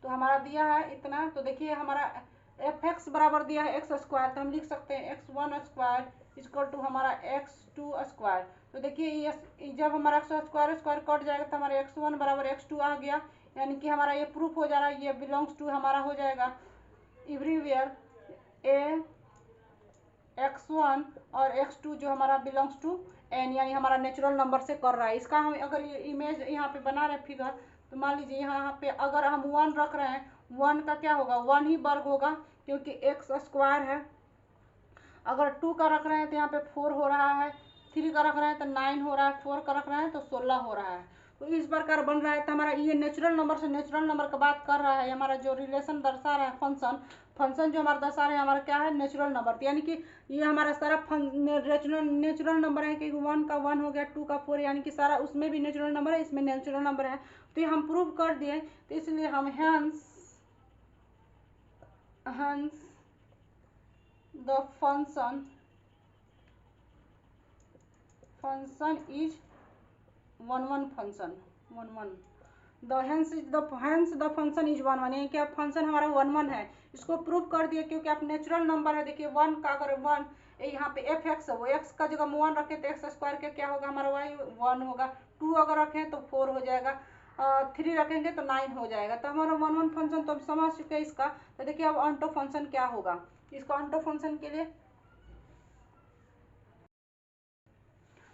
तो हमारा दिया है इतना। तो देखिए हमारा एफ एक्स बराबर दिया है एक्स स्क्वायर, तो हम लिख सकते हैं x one square equal to हमारा एक्स टू स्क्वायर। तो देखिए ये जब हमारा एक्स स्क्वायर स्क्वायर कट जाएगा तो हमारा एक्स वन बराबर एक्स टू आ गया, यानी कि हमारा ये प्रूफ हो जा रहा है, ये बिलोंग्स टू हमारा हो जाएगा एवरीवेयर ए एक्स वन और एक्स टू जो हमारा बिलोंग्स टू एन, यानी हमारा नेचुरल नंबर से कर रहा है। इसका हम अगर ये इमेज यहाँ पे बना रहे हैं फिगर, तो मान लीजिए यहाँ पे अगर हम 1 रख रहे हैं, 1 का क्या होगा, 1 ही वर्ग होगा क्योंकि एक्स स्क्वायर है। अगर 2 का रख रहे हैं तो यहाँ पे 4 हो रहा है, 3 का रख रहे हैं तो 9 हो रहा है, 4 का रख रहे हैं तो 16 हो रहा है। तो इस प्रकार बन रहा है। तो हमारा ये नेचुरल नंबर से नेचुरल नंबर का बात कर रहा है, हमारा जो रिलेशन दर्शा रहा है फंक्शन जो हमारा दर्शा रहे हैं हमारा क्या है, नेचुरल नंबर। यानी कि ये हमारा सारा नेचुरल नंबर है कि 1 का 1 हो गया, 2 का 4, यानी कि सारा उसमें भी नेचुरल नंबर है, इसमें नेचुरल नंबर है। तो ये हम प्रूव कर दिए। तो इसलिए हम hence the function is one function hence the function is one, यानी कि फंक्शन हमारा वन है। इसको प्रूव कर दिए क्योंकि आप नेचुरल नंबर है। देखिए 1 का अगर 1 यहाँ पे एफ एक्स है, वो एक्स का जगह 1 रखे तो एक्स स्क्वायर का क्या होगा हमारा वाई 1 होगा। 2 अगर रखें तो 4 हो जाएगा, 3 रखेंगे तो 9 हो जाएगा। तो हमारा वन फंक्शन तो हम समझ चुके हैं इसका। तो देखिए अब ऑन्टो फंक्शन क्या होगा, इसको ऑन्टो फंक्शन के लिए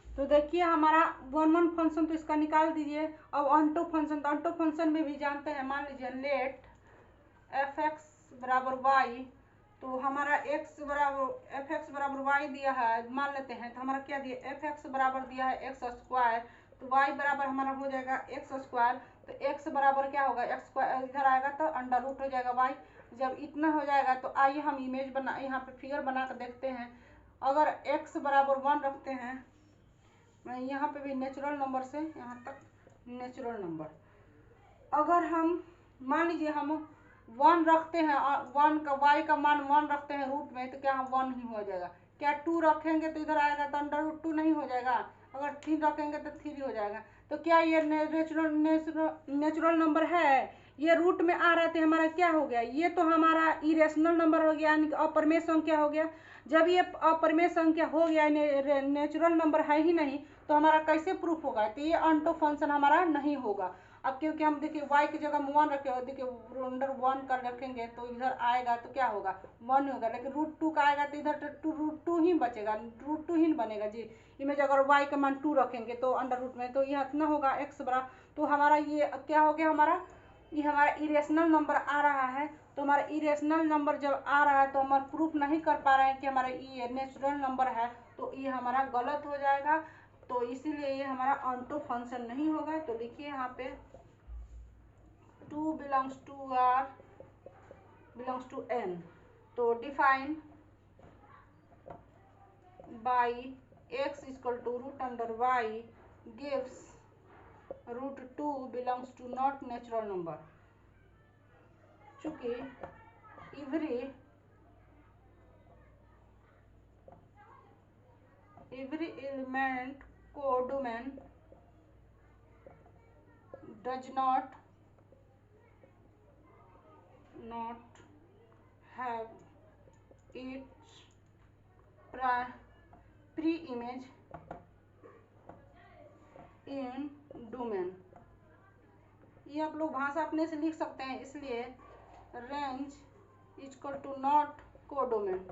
तो देखिए हमारा वन फंक्शन तो इसका निकाल दीजिए। अब ऑन्टो फंक्शन, तो ऑन्टो फंक्शन में भी जानते हैं, मान लीजिए लेट एफ एक्स बराबर वाई। तो हमारा एक्स बराबर एफ एक्स बराबर वाई दिया है, मान लेते हैं। तो हमारा क्या दिया, एफ एक्स बराबर दिया है एक्स स्क्वायर, तो वाई बराबर हमारा हो जाएगा एक्स स्क्वायर। तो एक्स बराबर क्या होगा, एक्स स्क्वायर इधर आएगा तो अंडर रूट हो जाएगा वाई। जब इतना हो जाएगा तो आइए हम इमेज बना, यहाँ पे फिगर बना कर देखते हैं। अगर एक्स बराबर 1 रखते हैं, यहाँ पे भी नेचुरल नंबर से यहाँ तक नेचुरल नंबर, अगर हम मान लीजिए हम 1 रखते हैं, 1 का वाई का मान 1 रखते हैं रूट में, तो क्या हम 1 ही हो जाएगा। क्या 2 रखेंगे तो इधर आएगा तो अंडर रूट 2 नहीं हो जाएगा। अगर 3 रखेंगे तो 3 हो जाएगा। तो क्या ये नेचुरल नंबर है, ये रूट में आ रहे थे, हमारा क्या हो गया, ये तो हमारा इरेशनल नंबर हो गया, यानी कि अपरिमेय संख्या हो गया। जब ये अपरिमेय संख्या हो गया, नेचुरल नंबर है ही नहीं, तो हमारा कैसे प्रूफ होगा, तो ये ऑन्टो फंक्शन हमारा नहीं होगा। अब क्योंकि हम देखिए y की जगह 1 रखे हो, देखिए अंडर 1 कर रखेंगे तो इधर आएगा तो क्या होगा 1 होगा, लेकिन रूट 2 का आएगा तो इधर तो रूट 2 ही बचेगा, रूट 2 ही बनेगा जी। इमेज अगर y का मान 2 रखेंगे तो अंडर रूट में, तो यह इतना होगा x बराबर। तो हमारा ये क्या हो गया, ये हमारा इरेशनल नंबर आ रहा है। तो हमारा इरेशनल नंबर जब आ रहा है तो हम प्रूफ नहीं कर पा रहे हैं कि हमारा ये नेचुरल नंबर है, तो ये हमारा गलत हो जाएगा। तो इसीलिए ये हमारा ऑन्टो फंक्शन नहीं होगा। तो देखिए यहाँ पे 2 belongs to R belongs to N, तो define by x equal to root under y gives root 2 belongs to not natural number, चूंकि every element codomain does not have its pre-image in domain। ये आप लोग भाषा अपने से लिख सकते हैं, इसलिए range equal to not codomain.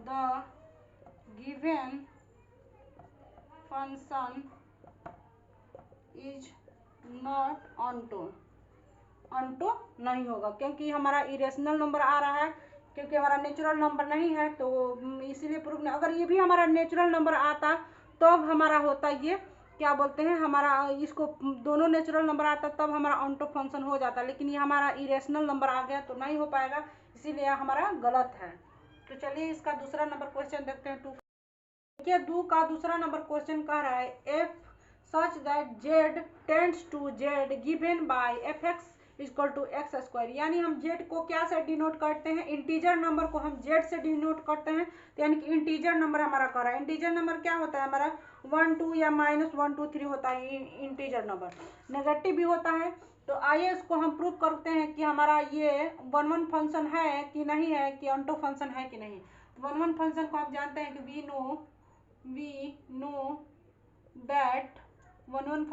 The given function is not onto. Onto नहीं होगा क्योंकि हमारा इरेशनल नंबर आ रहा है, क्योंकि हमारा नेचुरल नंबर नहीं है, तो इसीलिए प्रूफ नहीं। अगर ये भी हमारा नेचुरल नंबर आता तब हमारा होता ये क्या बोलते हैं, हमारा इसको दोनों नेचुरल नंबर आता तब हमारा ऑनटो फंक्शन हो जाता, लेकिन ये हमारा इरेशनल नंबर आ गया तो नहीं हो पाएगा, इसीलिए हमारा गलत है। तो चलिए इसका दूसरा नंबर क्वेश्चन देखते हैं। 2 देखिए 2 का दूसरा नंबर क्वेश्चन कह रहा है f such that Z tends to Z given by f x equal to x square. यानी हम जेड को क्या से डिनोट करते हैं, इंटीजर नंबर को हम जेड से डिनोट करते हैं, तो यानी कि इंटीजर नंबर हमारा कह रहा है। इंटीजर नंबर क्या होता है हमारा 1 2 या -1 2 3 होता है इंटीजर नंबर, नेगेटिव भी होता है। तो आइए इसको हम प्रूव करते हैं कि हमारा ये 1 1 फंक्शन है कि नहीं है, कि ऑनटो फंक्शन है कि नहीं। 1 1 फंक्शन को हम जानते हैं कि we know that 1 1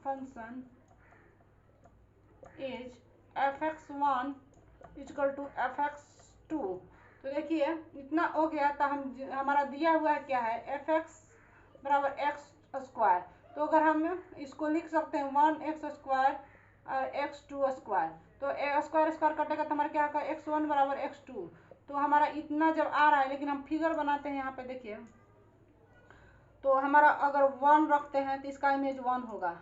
function is fx1 equal to fx2। तो देखिए इतना हो गया, तो हमारा दिया हुआ है क्या है fx बराबर एक्स स्क्वायर। तो अगर हम इसको लिख सकते हैं 1x स्क्वायर और x2 स्क्वायर, तो स्क्वायर स्क्वायर कटेगा तो हमारा क्या होगा x1 बराबर x2। तो हमारा इतना जब आ रहा है, लेकिन हम फिगर बनाते हैं यहाँ पे देखिए, तो हमारा अगर 1 रखते हैं तो इसका इमेज 1 होगा,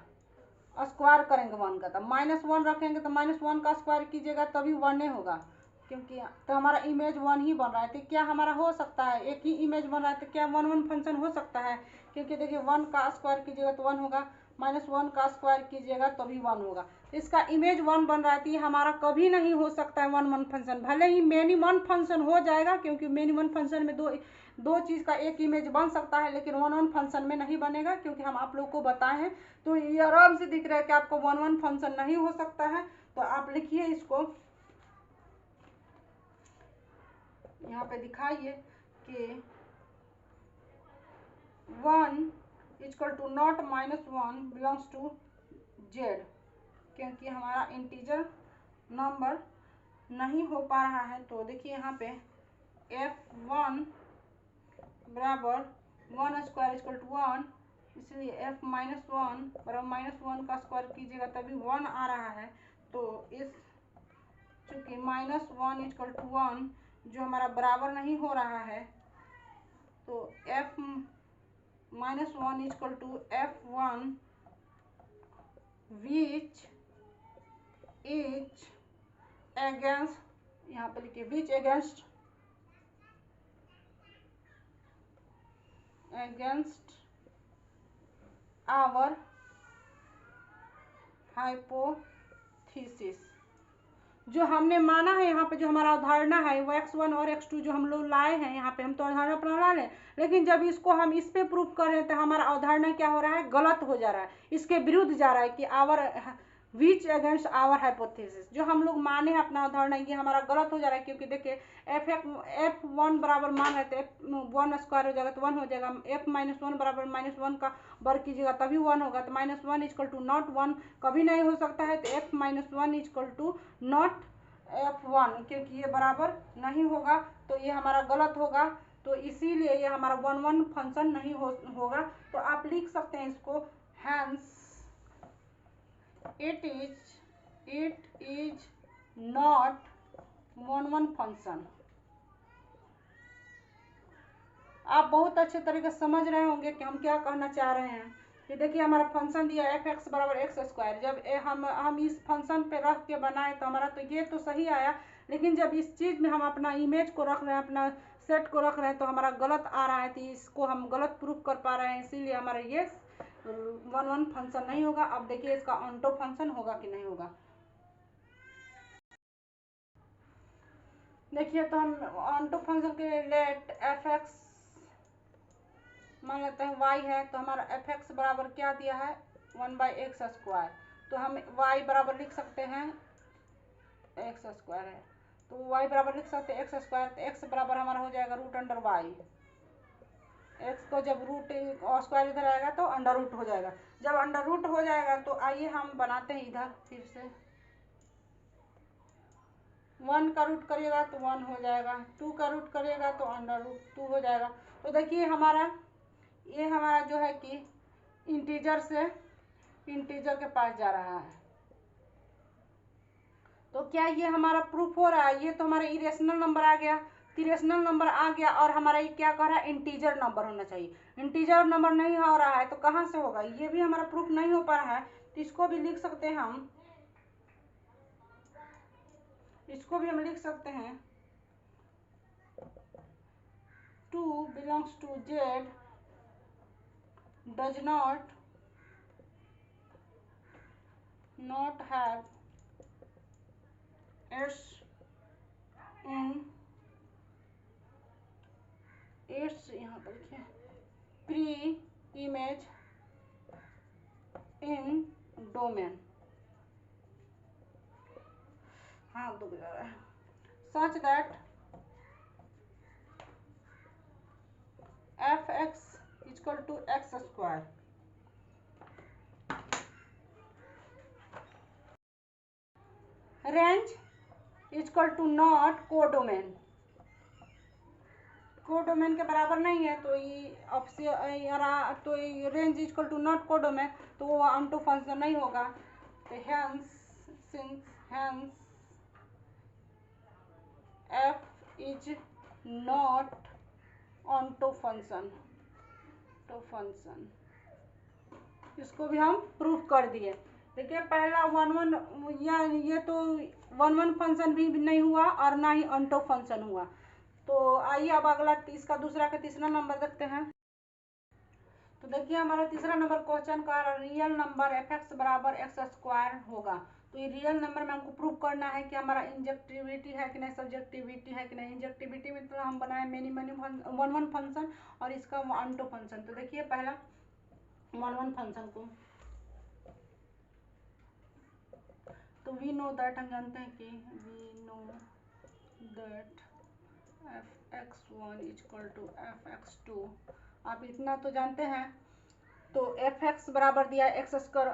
स्क्वायर करेंगे 1 का, तो -1 रखेंगे तो -1 का स्क्वायर कीजिएगा तभी 1 होगा, क्योंकि तो हमारा इमेज 1 ही बन रहा है। तो क्या हमारा हो सकता है, एक ही इमेज बन रहा है, तो क्या 1 1 फंक्शन हो सकता है, क्योंकि देखिए 1 का स्क्वायर कीजिएगा तो 1 होगा, -1 का स्क्वायर कीजिएगा तो भी 1 होगा। तो इसका इमेज 1 बन रहा है, तो ये हमारा कभी नहीं हो सकता है 1 1 फंक्शन। भले ही मिनिमम फंक्शन हो जाएगा, क्योंकि मिनिमम फंक्शन में दो चीज़ का एक इमेज बन सकता है, लेकिन 1 1 फंक्शन में नहीं बनेगा, क्योंकि हम आप लोग को बताए हैं। तो ये आराम से दिख रहा है कि आपको 1 1 फंक्शन नहीं हो सकता है। तो आप लिखिए इसको, यहाँ पे दिखाइए कि 1 equal to not -1 belongs to Z, क्योंकि हमारा इंटीजर नंबर नहीं हो पा रहा है। तो देखिए यहाँ पे f1 बराबर 1 स्क्वायर इक्वल टू 1, इसलिए f -1 बराबर -1 का स्क्वायर कीजिएगा तभी 1 आ रहा है। तो इस चूँकि -1 इक्वल टू 1 जो हमारा बराबर नहीं हो रहा है, तो f -1 equal to f1 which is against, यहाँ पे लिखिए विच अगेंस्ट आवर हाइपोथेसिस। जो हमने माना है यहाँ पे, जो हमारा अवधारणा है वो x1 और x2 जो हम लोग लाए हैं यहाँ पे, हम तो अवधारणा अपना ला लें, लेकिन जब इसको हम इस पे प्रूफ कर रहे हैं तो हमारा अवधारणा क्या हो रहा है, गलत हो जा रहा है, इसके विरुद्ध जा रहा है कि our which against our hypothesis. जो हम लोग माने हैं अपना अवधारणा, ये हमारा गलत हो जा रहा है, क्योंकि देखिए f1 बराबर मान रहे थे, 1 स्क्वायर हो जाएगा तो 1 हो जाएगा, f -1 बराबर -1 का वर्ग कीजिएगा तभी 1 होगा, तो -1 इक्वल टू नॉट 1 कभी नहीं हो सकता है। तो f -1 equal to not f1, क्योंकि ये बराबर नहीं होगा, तो ये हमारा गलत होगा, तो इसीलिए ये हमारा 1 1 फंक्शन नहीं होगा। तो आप लिख सकते हैं इसको, hence it is not 1 1 function. आप बहुत अच्छे तरीके से समझ रहे होंगे कि हम क्या कहना चाह रहे हैं। ये देखिए हमारा फंक्शन दिया f(x) बराबर एक्स स्क्वायर, जब हम इस फंक्शन पे रख के बनाए तो हमारा तो ये तो सही आया, लेकिन जब इस चीज़ में हम अपना इमेज को रख रहे हैं, अपना सेट को रख रहे हैं, तो हमारा गलत आ रहा है, तो इसको हम गलत प्रूफ कर पा रहे हैं, इसीलिए हमारा ये 1 1 फंक्शन नहीं होगा। अब देखिए इसका ऑनटो फंक्शन होगा कि नहीं होगा। देखिए तो हम ऑनटो फंक्शन के लिए लेट f(x) मान लेते हैं y है, तो हमारा f(x) बराबर क्या दिया है 1/x²। तो हम y बराबर लिख सकते हैं, x² है तो y बराबर लिख सकते हैं x², तो x बराबर हमारा हो जाएगा √y। x को जब रूट स्क्वायर इधर आएगा तो अंडर रूट हो जाएगा। जब अंडर रूट हो जाएगा तो आइए हम बनाते हैं इधर फिर से, 1 का रूट करिएगा तो 1 हो जाएगा, 2 का रूट करिएगा तो √2 हो जाएगा। तो देखिए ये हमारा जो है कि इंटीजर से इंटीजर के पास जा रहा है। तो क्या ये हमारा प्रूफ हो रहा है? ये तो हमारा इरेशनल नंबर आ गया, इरेशनल नंबर आ गया और हमारा ये क्या कह रहा है? इंटीजर नंबर होना चाहिए। इंटीजर नंबर नहीं हो रहा है तो कहाँ से होगा? ये भी हमारा प्रूफ नहीं हो पा रहा है, तो इसको भी लिख सकते हैं हम, इसको भी हम लिख सकते हैं 2 belongs to Z does not have its यहाँ पर लिखे प्री इमेज इन डोमेन, हाँ दो such that fx equal to x square range equal to not codomain, codomain के बराबर नहीं है तो ये range equal to not codomain, तो वो ऑनटू फंक्शन नहीं होगा। तो hence f is not onto function, तो फंक्शन इसको भी हम प्रूफ कर दिए। देखिए पहला 1 या ये तो 1 फंक्शन भी नहीं हुआ और ना ही ऑनटू फंक्शन हुआ। तो आइए अब अगला इसका दूसरा का तीसरा नंबर देखते हैं। तो देखिए हमारा तीसरा नंबर क्वेश्चन का रियल नंबर fx बराबर एक्स स्क्वायर होगा। तो ये रियल नंबर में हमको प्रूव करना है कि हमारा इंजेक्टिविटी है कि नहीं, सब्जेक्टिविटी है कि नहीं। इंजेक्टिविटी में तो हम बनाए मेनी 1 फंक्शन और इसका ऑनटू फंक्शन। तो देखिए पहला 1 फंक्शन को, तो वी नो दैट, हम जानते हैं कि we know that fx1 equal to fx2, आप इतना तो जानते हैं। तो fx बराबर दिया एक्स स्क्वायर,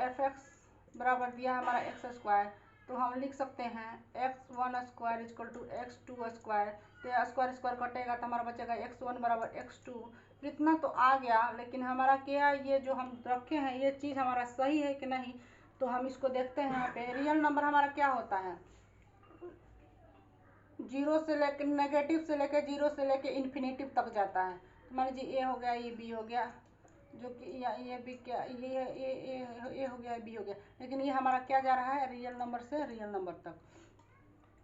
fx बराबर दिया हमारा एक्स स्क्वायर, तो हम लिख सकते हैं x1 square equal to x2 square. तो स्क्वायर स्क्वायर कटेगा तो हमारा बचेगा x1 बराबर x2। इतना तो आ गया, लेकिन हमारा क्या ये जो हम रखे हैं ये चीज़ हमारा सही है कि नहीं, तो हम इसको देखते हैं। यहाँ पे रियल नंबर हमारा क्या होता है? 0 से लेकर नेगेटिव से लेकर 0 से लेकर इन्फिनेटिव तक जाता है। तो मान लीजिए ए हो गया, ये बी हो गया, जो कि ये बी क्या ये हो गया, बी हो गया, लेकिन ये हमारा क्या जा रहा है? रियल नंबर से रियल नंबर तक।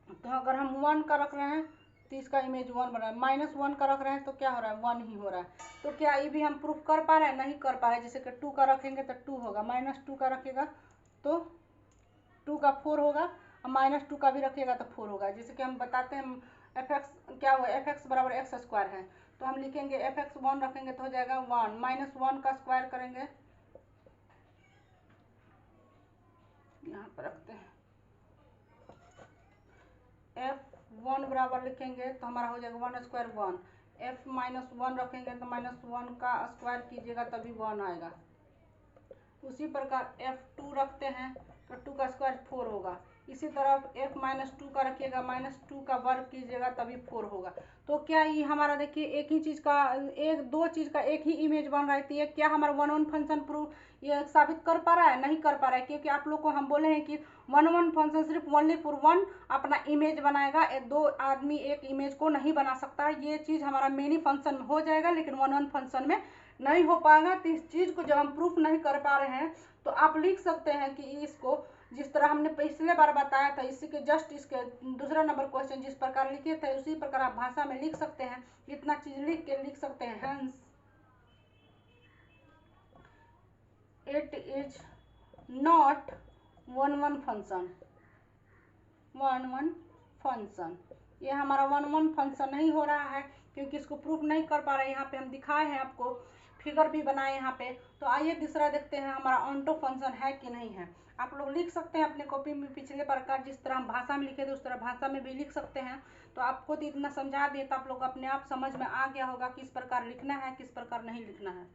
तो अगर हम 1 का रख रहे हैं तो इसका इमेज 1 बन रहा है, -1 का रख रहे हैं तो क्या हो रहा है? 1 ही हो रहा है। तो क्या ये भी हम प्रूफ कर पा रहे हैं? नहीं कर पा रहे हैं। जैसे कि 2 का रखेंगे तो 2 होगा, -2 का रखेगा तो 2 का 4 होगा, और -2 का भी रखिएगा तो 4 होगा। जैसे कि हम बताते हैं fx क्या हुआ, fx बराबर एक्स स्क्वायर है, तो हम लिखेंगे fx1 रखेंगे तो हो जाएगा 1, -1 का स्क्वायर करेंगे, यहाँ पर रखते हैं f1 बराबर लिखेंगे तो हमारा हो जाएगा 1 स्क्वायर 1, f-1 रखेंगे तो -1 का स्क्वायर कीजिएगा तभी 1 आएगा। उसी प्रकार f2 रखते हैं तो 2 का स्क्वायर 4 होगा। इसी तरह f-2 का रखिएगा, -2 का वर्ग कीजिएगा तभी 4 होगा। तो क्या ये हमारा देखिए एक ही चीज़ का, दो चीज़ का एक ही इमेज बन रहा है। तो ये क्या हमारा 1 फंक्शन प्रूफ ये साबित कर पा रहा है? नहीं कर पा रहा है, क्योंकि आप लोग को हम बोले हैं कि 1 फंक्शन सिर्फ ओनली फॉर 1 अपना इमेज बनाएगा, दो आदमी एक इमेज को नहीं बना सकता। ये चीज़ हमारा मेनी फंक्शन में हो जाएगा लेकिन 1 फंक्शन में नहीं हो पाएगा। तो इस चीज़ को जब हम प्रूफ नहीं कर पा रहे हैं तो आप लिख सकते हैं कि इसको जिस तरह हमने पिछले बार बताया था, इसी के जस्ट इसके दूसरा नंबर क्वेश्चन जिस प्रकार लिखे थे उसी प्रकार आप भाषा में लिख सकते हैं। इतना चीज लिख के लिख सकते हैं, hence it is not 1 function, 1 function. ये हमारा 1 फंक्शन नहीं हो रहा है क्योंकि इसको प्रूफ नहीं कर पा रहे हैं। यहाँ पे हम दिखाए हैं आपको, फिगर भी बनाए यहाँ पे। तो आइए तीसरा देखते हैं हमारा ऑनटो फंक्शन है कि नहीं है। आप लोग लिख सकते हैं अपने कॉपी में पिछले प्रकार जिस तरह हम भाषा में लिखे थे उस तरह भाषा में भी लिख सकते हैं। तो आपको तो इतना समझा दिए तो आप लोग अपने आप समझ में आ गया होगा किस प्रकार लिखना है किस प्रकार नहीं लिखना है।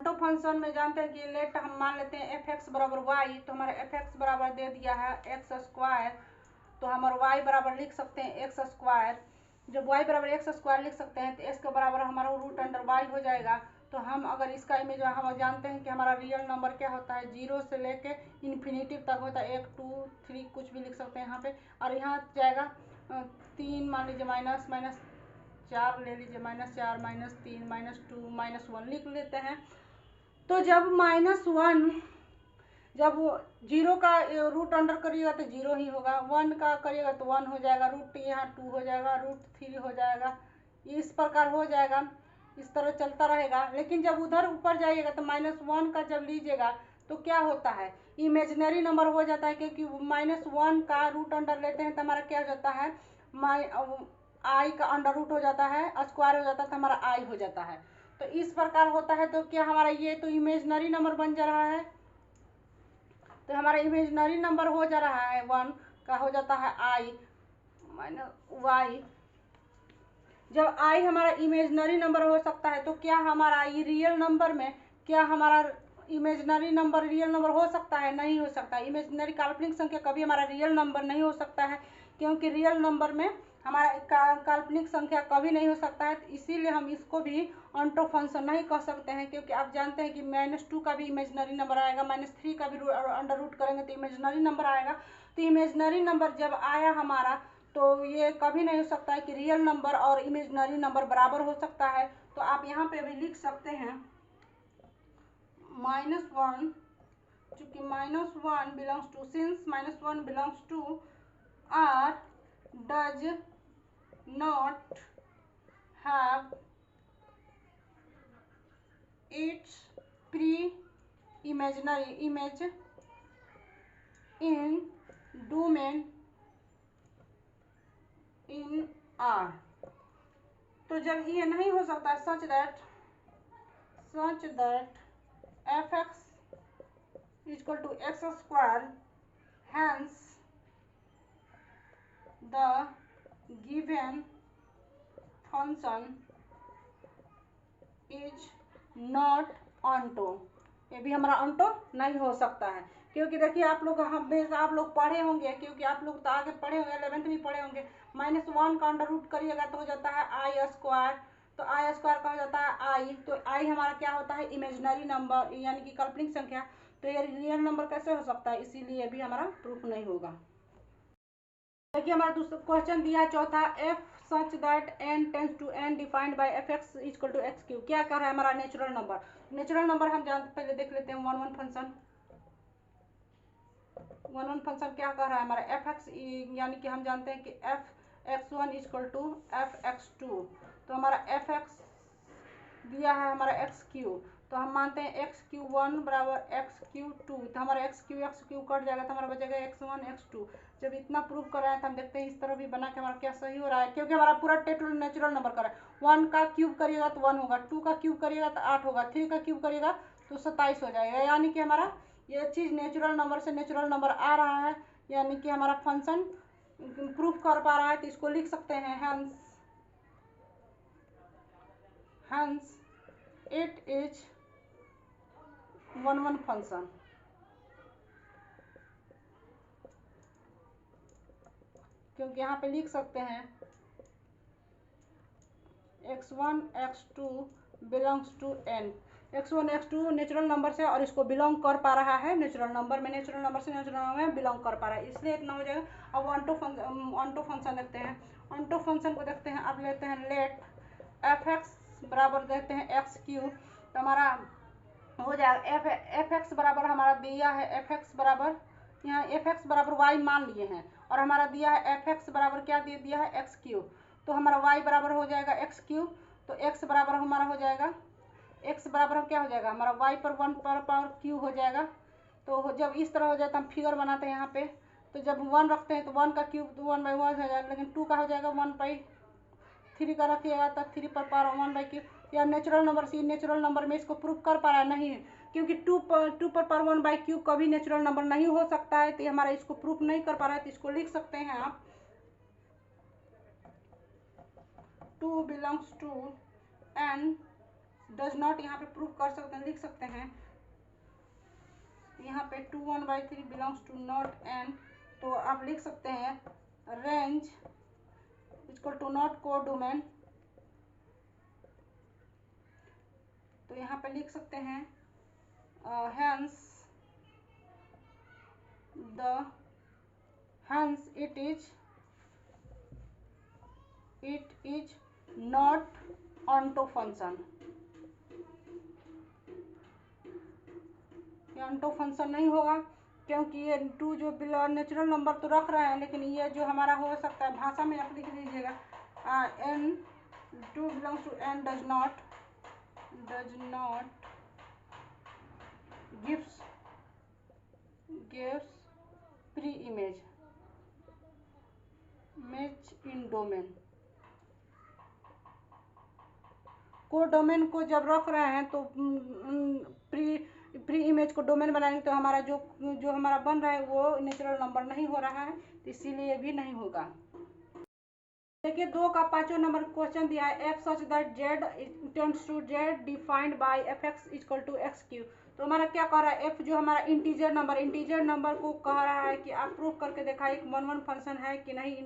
ऑटो फंक्शन में जानते हैं कि लेट हम मान लेते हैं एफ एक्स बराबर वाई, तो हमारा एफ एक्स बराबर दे दिया है एक्स स्क्वायर, तो हमारा वाई बराबर लिख सकते हैं एक्स स्क्वायर। जब वाई बराबर एक्स स्क्वायर लिख सकते हैं तो एक्स के बराबर हमारा रूट अंडर वाई हो जाएगा। तो हम अगर इसका इमेज हम जानते हैं कि हमारा रियल नंबर क्या होता है, 0 से लेके इन्फिनिटिव तक होता है, 1 2 3 कुछ भी लिख सकते हैं यहाँ पे। और यहाँ जाएगा 3 मान लीजिए माइनस 4 ले लीजिए, -4 -3 -2 -1 लिख लेते हैं। तो जब -1 जब 0 का रूट अंडर करिएगा तो 0 ही होगा, 1 का करिएगा तो 1 हो जाएगा, रूट यहाँ 2 हो जाएगा, √3 हो जाएगा, इस प्रकार हो जाएगा, इस तरह चलता रहेगा। लेकिन जब उधर ऊपर जाइएगा तो -1 का जब लीजिएगा तो क्या होता है, इमेजिनरी नंबर हो जाता है, क्योंकि -1 का रूट अंडर लेते हैं तो हमारा क्या हो जाता है, आई का अंडर रूट हो जाता है, स्क्वायर हो जाता है तो हमारा आई हो जाता है। तो इस प्रकार होता है। तो क्या हमारा ये तो इमेजिनरी नंबर बन जा रहा है, तो हमारा इमेजिनरी नंबर हो जा रहा है 1 का हो जाता है आई माइनस वाई। जब आई हमारा इमेजिनरी नंबर हो सकता है तो क्या हमारा ये रियल नंबर में, क्या हमारा इमेजिनरी नंबर रियल नंबर हो सकता है? नहीं हो सकता। इमेजिनरी काल्पनिक संख्या कभी हमारा रियल नंबर नहीं हो सकता है, क्योंकि रियल नंबर में हमारा काल्पनिक संख्या कभी नहीं हो सकता है। इसीलिए हम इसको भी ऑन्टो फंक्शन नहीं कह सकते हैं, क्योंकि आप जानते हैं कि -2 का भी इमेजिनरी नंबर आएगा, -3 का भी अंडर रूट करेंगे तो इमेजिनरी नंबर आएगा। तो इमेजिनरी नंबर जब आया हमारा तो ये कभी नहीं हो सकता है कि रियल नंबर और इमेजिनरी नंबर बराबर हो सकता है। तो आप यहाँ पे भी लिख सकते हैं -1, चूँकि -1 belongs to, since -1 belongs to R does not have its pre imaginary image in domain in R. तो जब ये नहीं हो सकता, such that f x equal to x square, hence the given function is not onto. ये भी हमारा onto नहीं हो सकता है, क्योंकि देखिए आप लोग आप लोग पढ़े होंगे, क्योंकि आप लोग तो आगे पढ़े होंगे, 11th में पढ़े होंगे, -1 का अंडर रूट करिएगा तो हो जाता है आई स्क्वायर, तो आई स्क्वायर का हो जाता है आई, तो आई हमारा क्या होता है, इमेजिनरी नंबर यानी कि काल्पनिक संख्या। तो ये रियल नंबर कैसे हो सकता है, इसीलिए भी हमारा प्रूफ नहीं होगा। देखिए हमारा दूसरा क्वेश्चन दिया चौथा, f such that n tends to n defined by f x equal to x cube. क्या कर रहा है हमारा नेचुरल नंबर। नेचुरल नंबर हम पहले देख लेते हैं 1 1 फंक्शन। 1 1 फंक्शन क्या कर रहा है हमारा एफ एक्स, यानी कि हम जानते हैं कि F x1 equal to F x2। तो हमारा एफ एक्स दिया है हमारा एक्स क्यू, तो हम मानते हैं x(1) बराबर x(2), तो हमारा x(क्यू) कट जाएगा तो हमारा बचेगा x1 x2। जब इतना प्रूव कर रहा है तो हम देखते हैं इस तरह भी बना के हमारा क्या सही हो रहा है, क्योंकि हमारा पूरा नेचुरल नंबर कर रहा है। 1 का क्यूब करिएगा तो 1 होगा, 2 का क्यूब करिएगा तो 8 होगा, 3 का क्यूब करिएगा तो 27 हो जाएगा। यानी कि हमारा ये चीज़ नेचुरल नंबर से नेचुरल नंबर आ रहा है, यानी कि हमारा फंक्शन प्रूफ कर पा रहा है। तो इसको लिख सकते हैं hence it is 1 1 फंक्शन। क्योंकि यहाँ पे लिख सकते हैं x1 x2 belongs to n। x1 x2 natural number से और इसको बिलोंग कर पा रहा है नेचुरल नंबर में, नेचुरल नंबर से नेचुरल नंबर में बिलोंग कर पा रहा है, इसलिए इतना हो जाएगा। अब ऑन्टो फंक्शन देखते हैं। ऑन्टो फंक्शन को देखते हैं, अब लेते हैं लेट एफ एक्स बराबर देते हैं एक्स क्यू, तो हमारा हो जाएगा एफ एक्स बराबर हमारा दिया है एफ एक्स बराबर, यहाँ एफ एक्स बराबर वाई मान लिए हैं, और हमारा दिया है एफ एक्स बराबर क्या दे दिया है एक्स क्यू, तो हमारा वाई बराबर हो जाएगा एक्स क्यू, तो एक्स बराबर हमारा हो जाएगा, एक्स बराबर क्या हो जाएगा हमारा वाई पर 1 पर पावर क्यू हो जाएगा। तो जब इस तरह हो जाए तो हम फिगर बनाते हैं यहाँ पे, तो जब 1 रखते हैं तो 1 का क्यूब तो 1/1 हो जाएगा, लेकिन 2 का हो जाएगा 1/3 का रखिएगा तो 3 पर पावर 1/क्यू। या नेचुरल नंबर से नेचुरल नंबर में इसको प्रूफ कर पा रहा नहीं है, क्योंकि 2 पर पावर 1/क्यू कभी नेचुरल नंबर नहीं हो सकता है, तो हमारा इसको प्रूफ नहीं कर पा रहा है। तो इसको लिख सकते हैं आप 2 belongs to n does not यहाँ पे प्रूव कर सकते हैं, लिख सकते हैं यहाँ पे 2 1/3 बिलोंग्स टू नॉट एन, तो आप लिख सकते हैं range equal to not codomain, तो यहाँ पे लिख सकते हैं hence it is not onto function. ये onto फंक्शन नहीं होगा क्योंकि ये 2 जो नेचुरल नंबर तो रख रहे हैं, लेकिन ये जो हमारा हो सकता है भाषा में आप लिख दीजिएगा n 2 belongs to n does not gives pre-image match in domain. को डोमेन को जब रख रहे हैं तो प्री इमेज को डोमेन बनाएंगे तो हमारा जो हमारा बन रहा है वो नेचुरल नंबर नहीं हो रहा है, तो इसीलिए ये भी नहीं होगा। देखिए 2 का 5वां नंबर क्वेश्चन दिया है f such that z tends to z defined by fx equal to x cube. तो हमारा क्या कह रहा है, f जो हमारा इंटीजर नंबर को कह रहा है कि आप प्रूफ करके दिखाइए कि 1 फंक्शन है कि नहीं,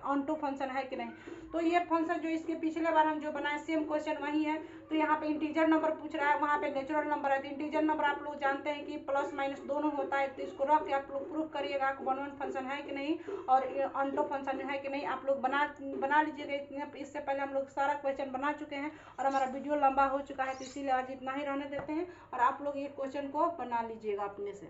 ऑन्टो फंक्शन है कि नहीं। तो ये फंक्शन जो इसके पिछले बार हम जो बनाए सेम क्वेश्चन वही है, तो यहाँ पे इंटीजर नंबर पूछ रहा है, वहाँ पे नेचुरल नंबर है। तो इंटीजर नंबर आप लोग जानते हैं कि प्लस माइनस दोनों होता है, तो इसको रख के आप लोग प्रूफ करिएगा कि 1 फंक्शन है कि नहीं और ऑन्टो फंक्शन है कि नहीं। आप लोग बना लीजिएगा। इससे पहले हम लोग सारा क्वेश्चन बना चुके हैं और हमारा वीडियो लंबा हो चुका है, तो इसीलिए आज इतना ही रहने देते हैं और आप लोग ये क्वेश्चन को बना लीजिएगा अपने से।